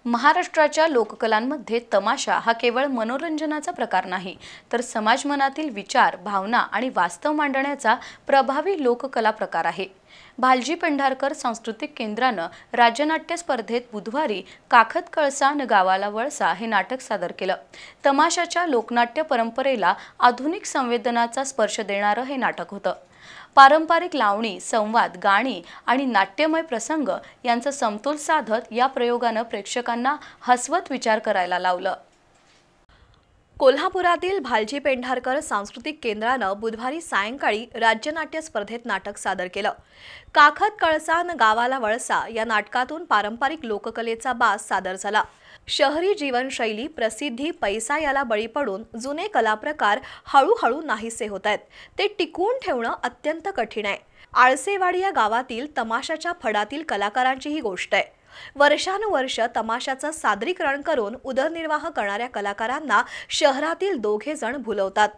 महाराष्ट्राच्या लोककलांमध्ये तमाशा हा केवळ मनोरंजनाचा प्रकार नाही, तर समाज मनातील विचार, भावना आणि वास्तव मांडण्याचा प्रभावी लोककला प्रकार आहे। भालजी पेंढारकर सांस्कृतिक केंद्राने राज्यनाट्य स्पर्धेत बुधवारी काखत कळसा न गावाला वळसा हे नाटक सादर केलं। तमाशाच्या लोकनाट्य परंपरेला आधुनिक संवेदनाचा स्पर्श देणारे हे नाटक होतं। पारंपरिक लावणी, संवाद, गाणी आणि नाट्यमय प्रसंग यांचा समतोल साधत या प्रयोगाने प्रेक्षकांना हसवत विचार करायला लावलं। कोल्हापुरातील भालजी पेंढारकर सांस्कृतिक केंद्राने बुधवारी सायंकाळी राज्यनाट्य स्पर्धेत नाटक सादर केलं। काखत कळसा न गावाला वळसा या नाटकातून पारंपरिक लोककलेचा बाज सादर झाला। शहरी जीवनशैली, प्रसिद्धी, पैसा याला बळी पडून जुने कलाप्रकार हळूहळू नाहीसे होत आहेत। ते टिकवून ठेवणं अत्यंत कठीण आहे। आळसेवाडी या गावातील तमाशाच्या फडातील कलाकारांची ही गोष्ट आहे। वर्षानुवर्ष तमाशाचं सादरीकरण करून उदरनिर्वाह करणाऱ्या कलाकारांना शहरातील दोघे जण भुलवतात।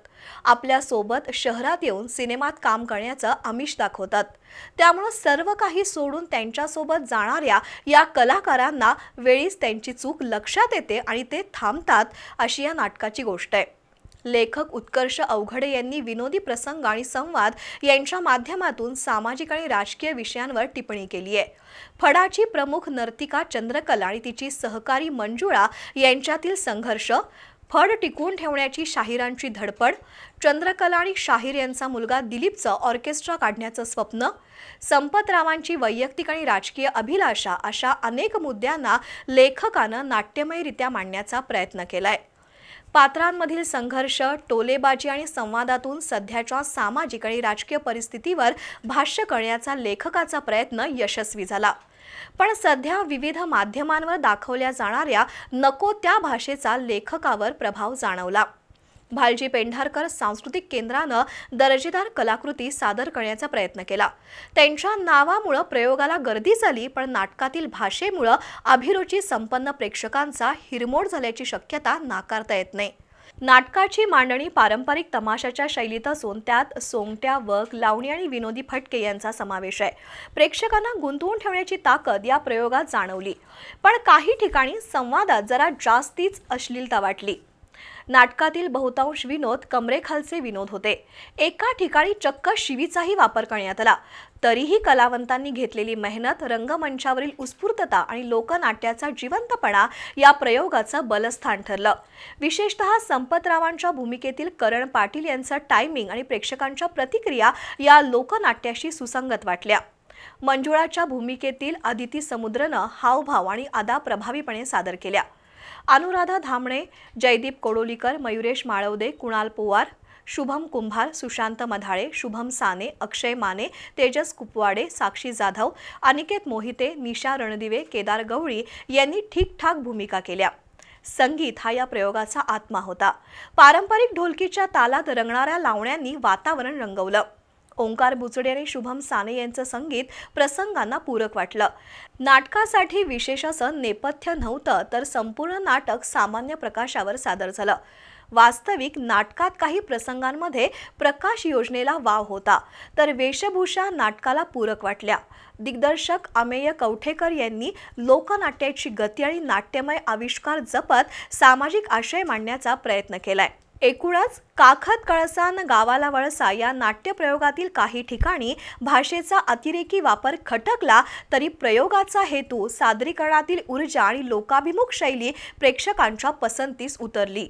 आपल्या सोबत शहरात येऊन सिनेमात काम करण्याचं आमिष दाखवतात। त्यामुळे सर्व काही सोडून त्यांच्या सोबत जाणाऱ्या या कलाकारांना वेळीच त्यांची चूक लक्षात येते आणि ते थांबतात, अशी या नाटकाची गोष्ट आहे। लेखक उत्कर्ष अवघडे यांनी विनोदी प्रसंग आणि संवाद यांच्या माध्यमातून सामाजिक आणि राजकीय विषयांवर टिप्पणी केली आहे। फडाची प्रमुख नर्तिका चंद्रकला आणि तिची सहकारी मंजुळा यांच्यातील संघर्ष, फड टिकवून ठेवण्याची शाहिरांची धडपड, चंद्रकला आणि शाहीर यांचा मुलगा दिलीपचं ऑर्केस्ट्रा काढण्याचं स्वप्न, संपतरावांची वैयक्तिक आणि राजकीय अभिलाषा अशा अनेक मुद्द्यांना लेखकानं नाट्यमयरित्या मांडण्याचा प्रयत्न केलाय। पात्रांमधील संघर्ष, टोलेबाजी आणि संवादातून सध्याच्या सामाजिक आणि राजकीय परिस्थितीवर भाष्य करण्याचा लेखकाचा प्रयत्न यशस्वी झाला। पण सध्या विविध माध्यमांवर दाखवल्या जाणाऱ्या नको त्या भाषेचा लेखकावर प्रभाव जाणवला। भालजी पेंढारकर सांस्कृतिक केंद्राने दर्जेदार कलाकृती सादर करण्याचा प्रयत्न केला। त्यांच्या नावामुळे प्रयोगाला गर्दी झाली, पण नाटकातील भाषेमुळे अभिरुची संपन्न प्रेक्षकांचा हिरमोड झाल्याची शक्यता नाकारता येत नाही। नाटकाची मांडणी पारंपरिक तमाशाच्या शैलीत असून त्यात सोंगट्या, वग, लावणी आणि विनोदी फटके यांचा समावेश आहे। प्रेक्षकांना गुंतवून ठेवण्याची ताकद या प्रयोगात जाणवली, पण काही ठिकाणी संवादात जरा जास्तीच अश्लीलता वाटली। नाटकातील बहुतांश विनोद कमरेखालचे विनोद होते। एका ठिकाणी चक्क शिवीचाही वापर करण्यात आला। तरीही कलावंतांनी घेतलेली मेहनत, रंगमंचावरील उत्स्फूर्तता आणि लोकनाट्याचा जिवंतपणा या प्रयोगाचं बलस्थान ठरलं। विशेषतः संपतरावांच्या भूमिकेतील करण पाटील यांचं टायमिंग आणि प्रेक्षकांच्या प्रतिक्रिया या लोकनाट्याशी सुसंगत वाटल्या। मंजुळाच्या भूमिकेतील आदिती समुद्रनं हावभाव आणि अदा प्रभावीपणे सादर केल्या। अनुराधा धामणे, जयदीप कोडोलीकर, मयुरेश माळवदे, कुणाल पोवार, शुभम कुंभार, सुशांत मधाळे, शुभम साने, अक्षय माने, तेजस कुपवाडे, साक्षी जाधव, अनिकेत मोहिते, निशा रणदिवे, केदार गवळी यांनी ठीकठाक भूमिका केल्या। संगीत हा या प्रयोगाचा आत्मा होता। पारंपरिक ढोलकीच्या तालात रंगणाऱ्या लावण्यांनी वातावरण रंगवलं। ओंकार बुचडे आणि शुभम साने यांचं संगीत प्रसंगांना पूरक वाटलं। नाटकासाठी विशेष असं नेपथ्य नव्हतं, तर संपूर्ण नाटक सामान्य प्रकाशावर सादर झालं। वास्तविक नाटकात काही प्रसंगांमध्ये प्रकाश योजनेला वाव होता, तर वेशभूषा नाटकाला पूरक वाटल्या। दिग्दर्शक अमेय कवठेकर यांनी लोकनाट्याची गती आणि नाट्यमय आविष्कार जपत सामाजिक आशय मांडण्याचा प्रयत्न केलाय। एकूणच काखत कळसा न गावाला वळसा या नाट्यप्रयोगातील काही ठिकाणी भाषेचा अतिरेकी वापर खटकला, तरी प्रयोगाचा हेतू, सादरीकरणातील ऊर्जा आणि लोकाभिमुख शैली प्रेक्षकांच्या पसंतीस उतरली।